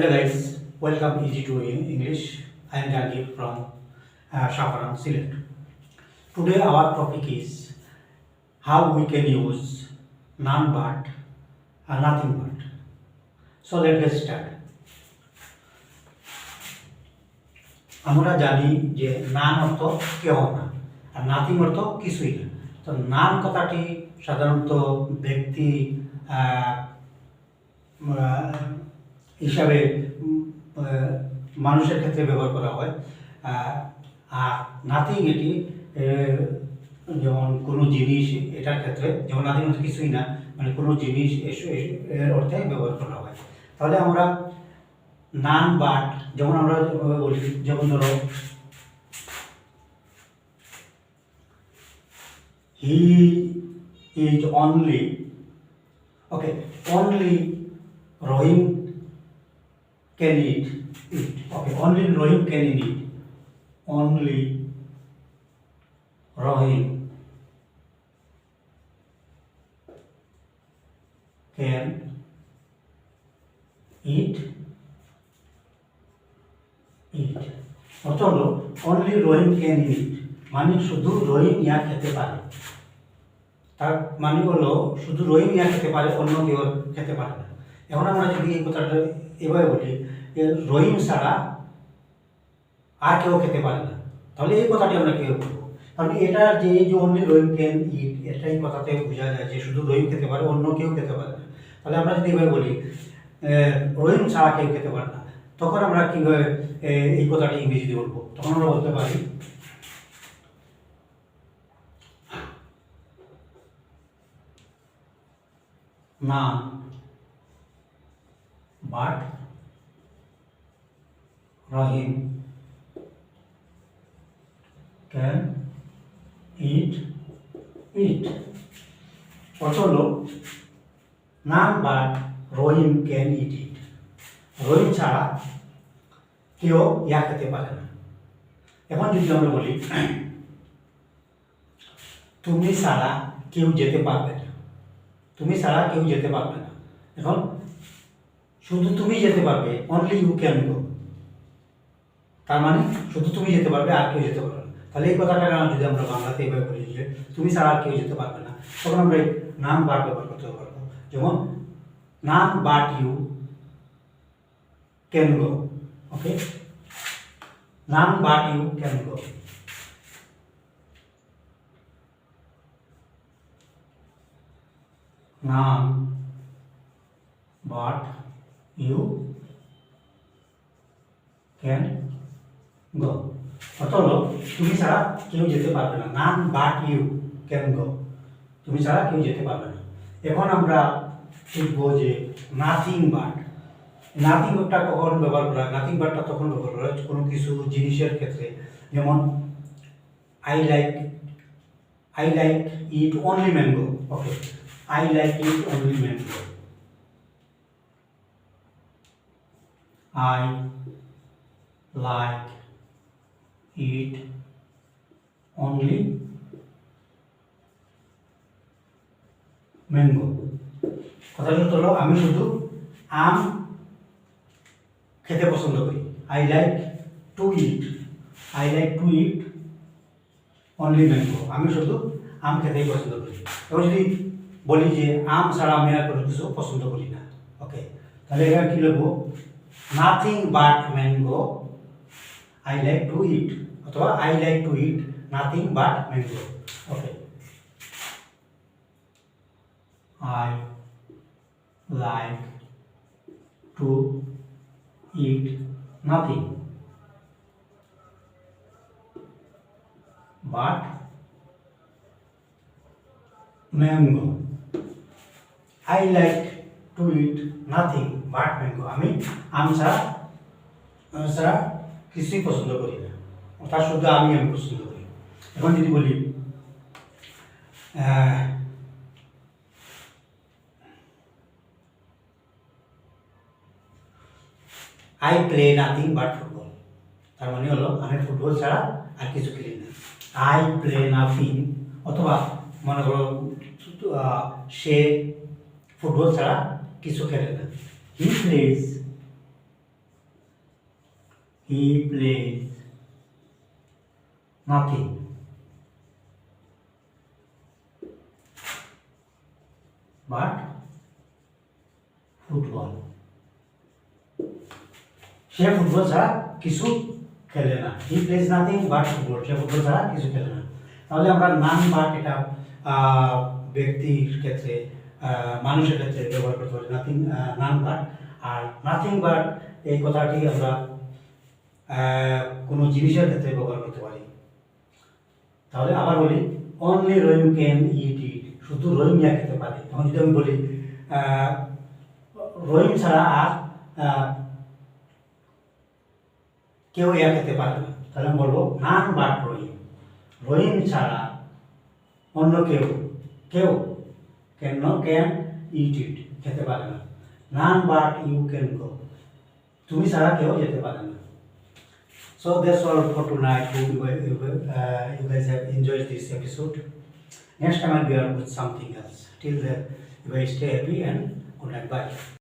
Hello guys, welcome Easy to English. I am Jangir from Shafaran, Sylhet. Today our topic is how we can use none but and nothing but. So let's get started. আমরা জানি যে নান অর্থ কেহ না আর nothing অর্থ কিছুই না। তো নান কথাটি সাধারণত ব্যক্তি হিসাবে মানুষের ক্ষেত্রে ব্যবহার করা হয়। আর নাথিং এটি যেমন কোনো জিনিস, এটার ক্ষেত্রে যেমন নাথিং অর্থ কিছুই না, মানে কোনো জিনিস এর অর্থে ব্যবহার করা হয়। তাহলে আমরা নান বাট, যেমন আমরা বলি, যেমন ধরো he is only, okay, only Rahim can eat it. Okay, only Rohim can eat it. Only Rohim can eat it. অর্থ হলো অনলি রহিম ক্যান ইট, মানে শুধু রহিম ইয়া খেতে পারে। তার মানে হলো শুধু রহিম ইয়া খেতে পারে, অন্য কেউ খেতে পারে না। এখন আমরা যদি এই কথাটা এভাবে বলি, রহিম ছাড়া আর কেউ খেতে পারে না, তাহলে এই কথাটি আমরা কেউ বলবো। কারণ এটা যে অনলি রহিম ক্যান ইট, এটাই কথাতে বোঝা যায় যে শুধু রহিম খেতে পারে, অন্য কেউ খেতে পারে না। তাহলে আমরা যদি এভাবে বলি রহিম ছাড়া কেউ খেতে পারে না, তখন আমরা কীভাবে এই কথাটি ইংরেজিতে বলবো? তখন আমরা বলতে পারি না but Rahim can eat it. অর্থ হলো নান বাট রহিম ক্যান ইট ইট, রহিম ছাড়া কেউ ইয়া খেতে পারে না। এখন যদি আমরা বলি তুমি ছাড়া কেউ যেতে পারবে না, তুমি ছাড়া কেউ যেতে পারবে না। এখন শুধু তুমি যেতে পারবে, অনলি ইউ ক্যান গো, তার মানে শুধু তুমি যেতে পারবে, আর কেউ যেতে পারবে না। তাহলে এই কথাটা যদি আমরা বাংলাতে এভাবে বলি যে তুমি ছাড়া আর কেউ যেতে পারবে না, তখন আমরা এই নান বাট ব্যবহার করতে পারবো। যেমন none but you can go, okay, none but you can go. None but you can go, অর্থ হলো তুমি ছাড়া কেউ যেতে পারবে না। None but you can go, তুমি ছাড়া কেউ যেতে পারবে না। এখন আমরা শিখবো যে নাথিং বাট। নাথিং বাটটা কখন ব্যবহার করা হয়? নাথিং বাটটা তখন ব্যবহার করা হয় কোনো কিছু জিনিসের ক্ষেত্রে। যেমন I like it only mango, okay, I like it only mango. I like eat only mango. কথাটা হলো আমি শুধু আম খেতে পছন্দ করি। I like to eat only mango. আমি শুধু আম খেতেই পছন্দ করি। এবার যদি বলি যে আম ছাড়া আমি আর কোনো কিছু পছন্দ করি না, ওকে, তাহলে এবার কি লিখবো? Nothing but mango I like to eat, অথবা I like to eat nothing but mango, okay, I like to eat nothing but mango. I like to eat nothing but mango. আমি আম ছাড়া কিছুই পছন্দ করি না, অর্থাৎ শুধু আমি পছন্দ করি। এখন যদি বলি I play nothing but football, তার মানে হলো আমি ফুটবল ছাড়া আর কিছু খেলি না। আই প্লে নাথিং, অথবা মনে করো সে ফুটবল ছাড়া কিছু খেলে না। He plays he plays nothing but football. সে ফুটবল ছাড়া কিছু খেলে না। He plays nothing but football. সে ফুটবল ছাড়া কিছু খেলে না। তাহলে আমরা নান বাট এটা ব্যক্তির ক্ষেত্রে মানুষের ক্ষেত্রে ব্যবহার করতে পারি নাথিং নান বাট। আর নাথিং বাট এই কথাটি আমরা কোনো জিনিসের ক্ষেত্রে ব্যবহার করতে পারি। তাহলে আবার বলি অনলি রহিম ক্যান ইট ইট, শুধু রহিম ইয়া খেতে পারে। তখন যদি আমি বলি রহিম ছাড়া আর কেউ ইয়া খেতে পারে না, তাহলে আমি বলবো নান বাট রহিম। রহিম ছাড়া অন্য কেউ ক্যান ইট ইট, খেতে পারে না। None but you can go, তুমি ছাড়া কেউ যেতে পারে না। So that's all for tonight. Hope you guys have enjoyed this episode. Next time I'll be out with something else. Till then, you guys stay happy and good night. Bye.